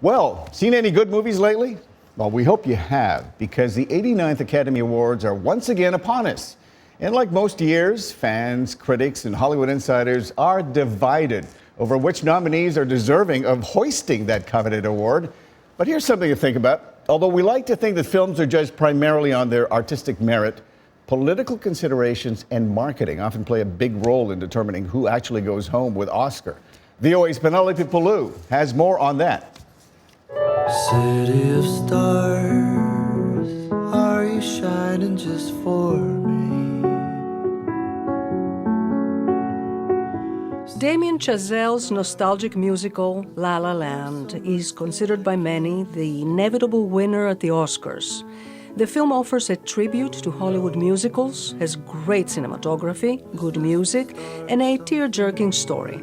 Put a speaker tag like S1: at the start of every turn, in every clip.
S1: Well, seen any good movies lately? Well, we hope you have, because the 89th Academy Awards are once again upon us. And like most years, fans, critics, and Hollywood insiders are divided over which nominees are deserving of hoisting that coveted award. But here's something to think about. Although we like to think that films are judged primarily on their artistic merit, political considerations and marketing often play a big role in determining who actually goes home with Oscar. VOA's Penelope Poulou has more on that.
S2: City of stars, are you shining just for me?
S3: Damien Chazelle's nostalgic musical La La Land is considered by many the inevitable winner at the Oscars. The film offers a tribute to Hollywood musicals, has great cinematography, good music, and a tear-jerking story.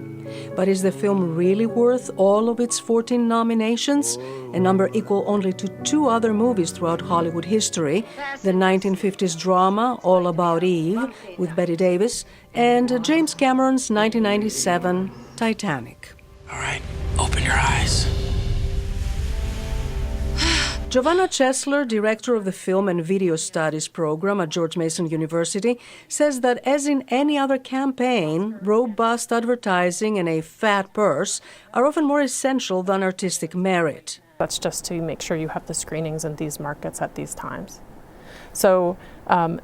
S3: But is the film really worth all of its 14 nominations? A number equal only to two other movies throughout Hollywood history, the 1950s drama All About Eve with Bette Davis, and James Cameron's 1997 Titanic.
S4: All right, open your eyes.
S3: Giovanna Chesler, director of the Film and Video Studies program at George Mason University, says that as in any other campaign, robust advertising and a fat purse are often more essential than artistic merit.
S5: That's just to make sure you have the screenings in these markets at these times. So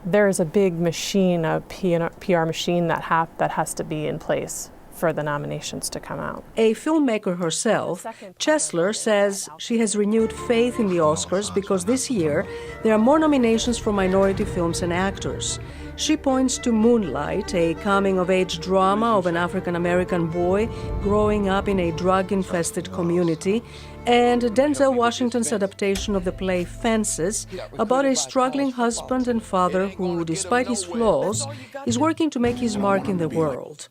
S5: there is a big machine, a PR machine that has to be in place for the nominations to come out.
S3: A filmmaker herself, Chesler says she has renewed faith in the Oscars because this year there are more nominations for minority films and actors. She points to Moonlight, a coming-of-age drama of an African-American boy growing up in a drug-infested community, and Denzel Washington's adaptation of the play Fences, about a struggling husband and father who, despite his flaws, is working to make his mark in the world.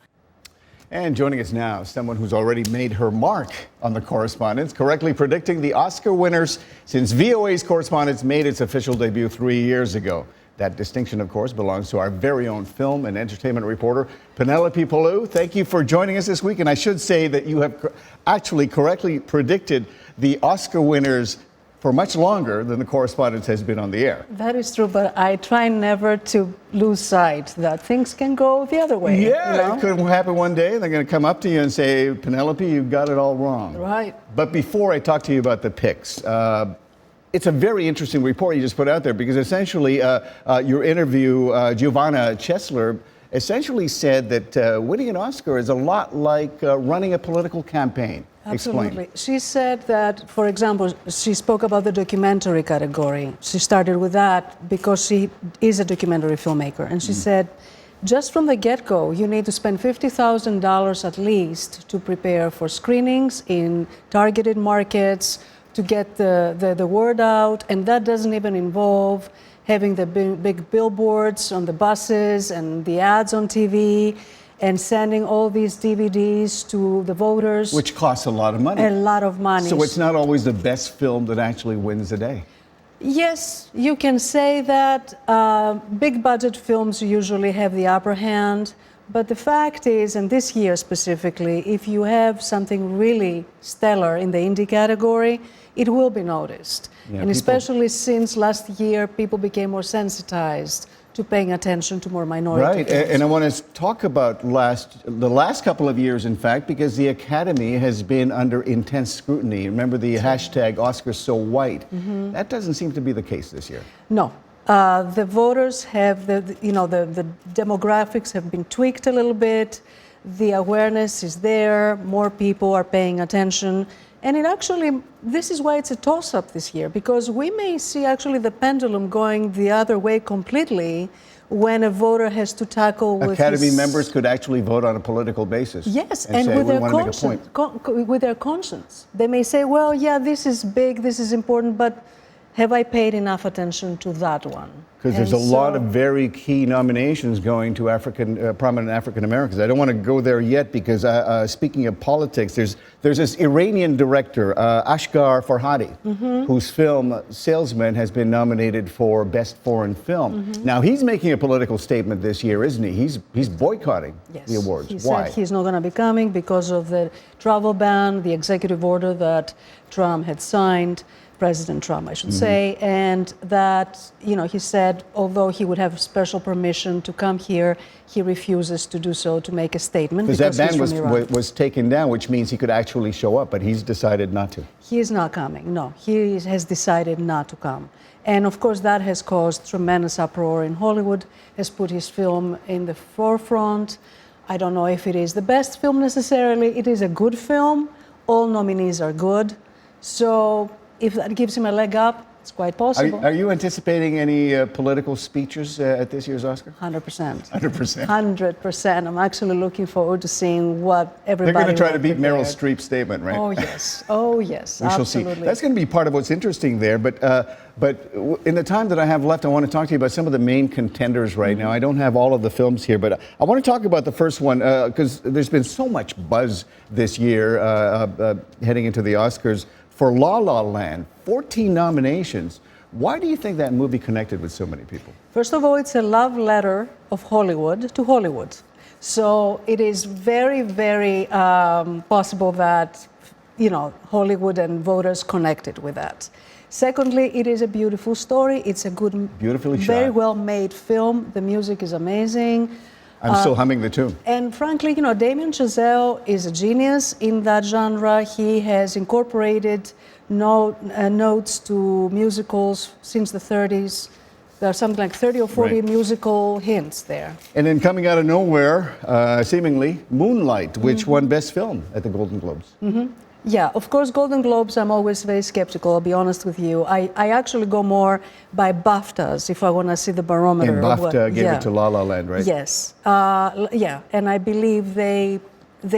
S1: And joining us now, someone who's already made her mark on the correspondence, correctly predicting the Oscar winners since VOA's correspondence made its official debut 3 years ago. That distinction, of course, belongs to our very own film and entertainment reporter, Penelope Poulou. Thank you for joining us this week. And I should say that you have actually correctly predicted the Oscar winners for much longer than the correspondence has been on the air.
S3: That is true, but I try never to lose sight that things can go the other way.
S1: Yeah,
S3: you know?
S1: It could happen one day. They're going to come up to you and say, Penelope, you got it all wrong.
S3: Right.
S1: But before I talk to you about the picks, it's a very interesting report you just put out there, because essentially your interview, Giovanna Chesler, essentially said that winning an Oscar is a lot like running a political campaign.
S3: Absolutely.
S1: Explain.
S3: She said that, for example, she spoke about the documentary category. She started with that because she is a documentary filmmaker. And she said, just from the get-go, you need to spend $50,000 at least to prepare for screenings in targeted markets, to get the word out. And that doesn't even involve having the big billboards on the buses and the ads on TV, and sending all these DVDs to the voters.
S1: Which costs a lot of money.
S3: A lot of money.
S1: So it's not always the best film that actually wins the day.
S3: Yes, you can say that. Big budget films usually have the upper hand. But the fact is, and this year specifically, if you have something really stellar in the indie category, it will be noticed.
S1: Yeah,
S3: and especially since last year, people became more sensitized to paying attention to more minority films.
S1: Right, and I want to talk about the last couple of years, in fact, because the Academy has been under intense scrutiny. Remember the hashtag #OscarsSoWhite? That doesn't seem to be the case this year.
S3: No. The voters have, the demographics have been tweaked a little bit. The awareness is there. More people are paying attention. And this is why it's a toss-up this year, because we may see actually the pendulum going the other way completely when a voter has to tackle with
S1: Academy members could actually vote on a political basis.
S3: Yes,
S1: and
S3: and
S1: say,
S3: with
S1: we
S3: their
S1: want to make a
S3: conscience,
S1: point.
S3: with their conscience. They may say, well, yeah, this is big, this is important, but have I paid enough attention to that one?
S1: Because there's a lot of very key nominations going to prominent African Americans. I don't want to go there yet, because speaking of politics, there's There's this Iranian director, Ashghar Farhadi, whose film Salesman has been nominated for Best Foreign Film. Now, he's making a political statement this year, isn't he? He's boycotting the awards.
S3: He
S1: Why?
S3: said he's not going to be coming because of the travel ban, the executive order that Trump had signed, President Trump, I should say, and that, he said, although he would have special permission to come here, he refuses to do so, to make a statement.
S1: Because that ban
S3: he's from Iran.
S1: was taken down, which means he could actually show up, but he's decided not to.
S3: He is not coming, no. He has decided not to come. And of course, that has caused tremendous uproar in Hollywood, has put his film in the forefront. I don't know if it is the best film necessarily. It is a good film. All nominees are good. So if that gives him a leg up, it's quite possible.
S1: Are you anticipating any political speeches at this year's Oscar?
S3: 100%.
S1: 100%.
S3: 100%. I'm actually looking forward to seeing what everybody.
S1: They're going to try to
S3: will
S1: beat Meryl
S3: prepare.
S1: Streep's statement, right?
S3: Oh yes. Oh yes.
S1: We shall
S3: absolutely.
S1: see. That's going to be part of what's interesting there. But in the time that I have left, I want to talk to you about some of the main contenders right now. I don't have all of the films here, but I want to talk about the first one because there's been so much buzz this year heading into the Oscars for La La Land. 14 nominations. Why do you think that movie connected with so many people?
S3: First of all, it's a love letter of Hollywood to Hollywood. So it is very, very possible that, Hollywood and voters connected with that. Secondly, it is a beautiful story. It's a good,
S1: Beautifully shot.
S3: very well made film. The music is amazing.
S1: I'm still humming the tune.
S3: And frankly, Damien Chazelle is a genius in that genre. He has incorporated notes to musicals since the 30s. There are something like 30 or 40
S1: Right.
S3: musical hints there.
S1: And then coming out of nowhere, seemingly, Moonlight, which won Best Film at the Golden Globes.
S3: Yeah, of course, Golden Globes, I'm always very skeptical, I'll be honest with you. I actually go more by BAFTAs if I want to see the barometer.
S1: And
S3: of what-
S1: BAFTA gave
S3: yeah.
S1: it to La La Land, right?
S3: Yes. Yeah, and I believe they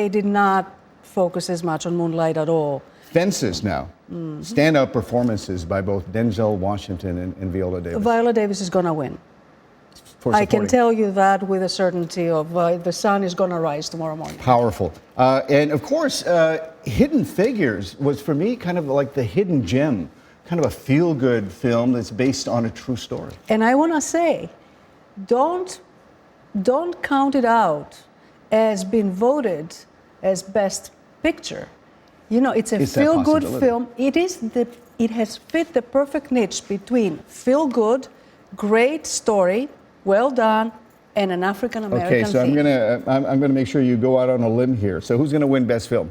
S3: did not focus as much on Moonlight at all.
S1: Fences now. Standout performances by both Denzel Washington and Viola Davis.
S3: Viola Davis is going to win.
S1: For
S3: I can
S1: supporting.
S3: tell you that with a certainty of the sun is going to rise tomorrow morning.
S1: Powerful. And of course, Hidden Figures was for me kind of like the hidden gem, kind of a feel-good film that's based on a true story.
S3: And I want to say, don't count it out as being voted as Best Picture. It's a
S1: Is that
S3: feel-good
S1: possibility?
S3: film. It has fit the perfect niche between feel-good, great story, well done, and an African American
S1: Okay, so
S3: theme.
S1: I'm gonna make sure you go out on a limb here. So who's gonna win Best Film?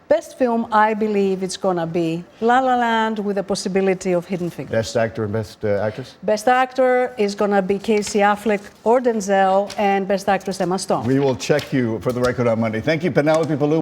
S3: Best film, I believe it's going to be La La Land with the possibility of Hidden Figures.
S1: Best Actor and Best Actress?
S3: Best Actor is going to be Casey Affleck or Denzel, and Best Actress Emma Stone.
S1: We will check you for the record on Monday. Thank you, Penelope Poulou.